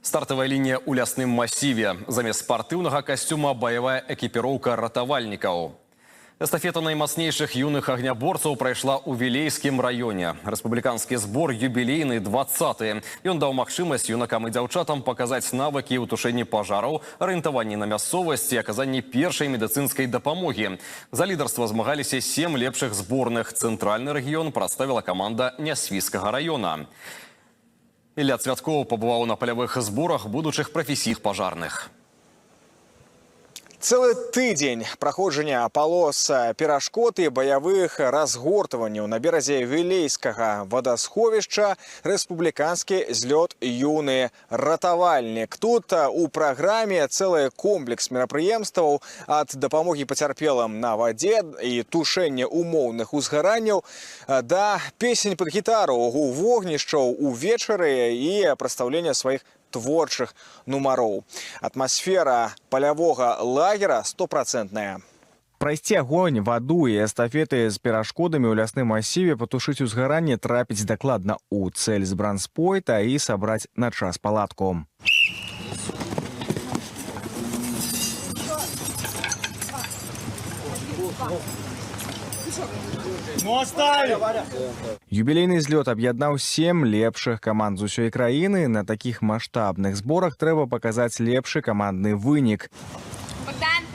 Стартовая линия ў лясным масіве. Замест спартыўнага касцюма баявая экіпіроўка ратавальнікаў. Эстафета наймацнейшых юных агняборцаў прайшла ў Вілейскім раёне. Рэспубліканскі збор юбілейны 20-й. Ён даў магчымасць юнакам і дзяўчатам паказаць навыкі ў тушэнні пажараў, арыентаванні на мясцовасць і аказанні першай медыцынскай дапамогі. За лідарства змагаліся 7 лепшых зборных. Цэнтральны рэгіён прадставіла каманда Нясвіскага раёна. Ілля Цвяткоў пабываў на палявых зборах будучых прафесійных пажарных. Цэлы тыдзень праходжання палос перашкод і баявых разгортванняў на беразе Вілейскага вадасховішча рэспубліканскі злёт юны ратавальнік. Тут у праграме цэлы комплекс мерапрыемстваў ад дапамогі пацярпелым на вадзе і тушэння умоўных узгаранняў да песень пад гітару у вогнішчаў увечары і прадстаўлення сваіх творчых нумароў. Атмасфера палявога лагера 100%. Прайсці агонь, ваду і эстафеты з перашкодамі ў лясным масіве, патушыць узгаранне, трапіць дакладна ў цэль з бранспойта і сабраць на час палатку. Юбілейны злёт аб'яднаў 7 лепшых каманд з усёй краіны. На такіх маштабных зборах трэба паказаць лепшы камандны вынік. Богдан!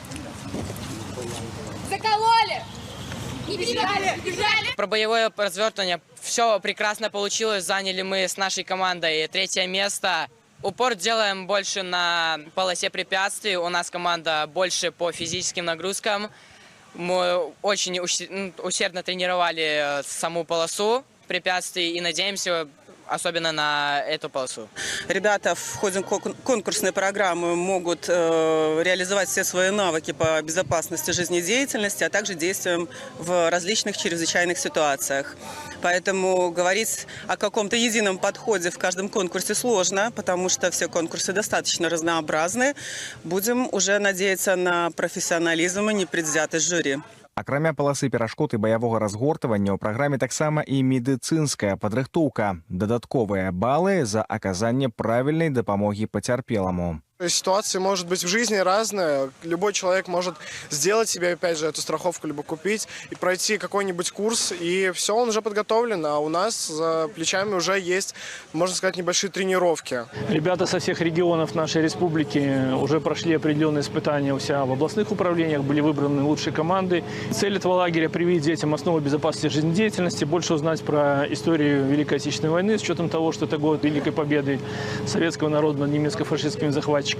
Закололи! Не бежали! Про боевое развертывание все прекрасно получилось. Заняли мы с нашей командой 3-е место. Упор делаем больше на полосе препятствий. У нас команда больше по физическим нагрузкам. Мы очень усердно тренировали саму полосу препятствий и надеемся особенно на эту полосу. Ребята в ходе конкурсной программы могут реализовать все свои навыки по безопасности жизнедеятельности, а также действиям в различных чрезвычайных ситуациях. Поэтому говорить о каком-то едином подходе в каждом конкурсе сложно, потому что все конкурсы достаточно разнообразны. Будем уже надеяться на профессионализм и непредвзятость жюри. Акрамя паласы перашкод і баявога разгортвання ў праграме таксама і медыцынская падрыхтоўка, дадатковыя балы за аказанне правільнай дапамогі пацярпеламу. Ситуации может быть в жизни разные. Любой человек может сделать себе, опять же, эту страховку, либо купить и пройти какой-нибудь курс, и все, он уже подготовлен, а у нас за плечами уже есть, можно сказать, небольшие тренировки. Ребята со всех регионов нашей республики уже прошли определенные испытания у себя в областных управлениях, были выбраны лучшие команды. Цель этого лагеря – привить детям основы безопасности жизнедеятельности, больше узнать про историю Великой Отечественной войны, с учетом того, что это год Великой Победы советского народа над немецко-фашистскими захватчиками.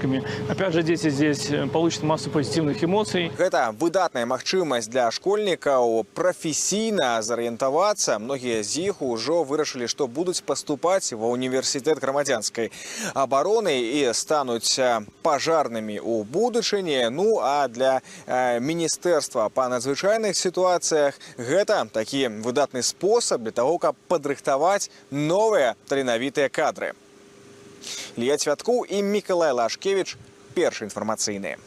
Опять же, дети здесь получат массу позитивных эмоций. Это выдатная магчымасць для школьнікаў прафесійна зарыентавацца. Многія з іх ужо вырашылі, што будуць паступаць ва універсітэт грамадзянскай абароны і стануць пажарнымі ў будучыні. Ну а для міністэрства па надзвычайных сітуацыях гэта такі выдатны спосаб для таго, каб падрыхтаваць новыя таленавітыя кадры. Ілля Цвяткоў і Мікалай Лашкевіч, першы інфармацыйны.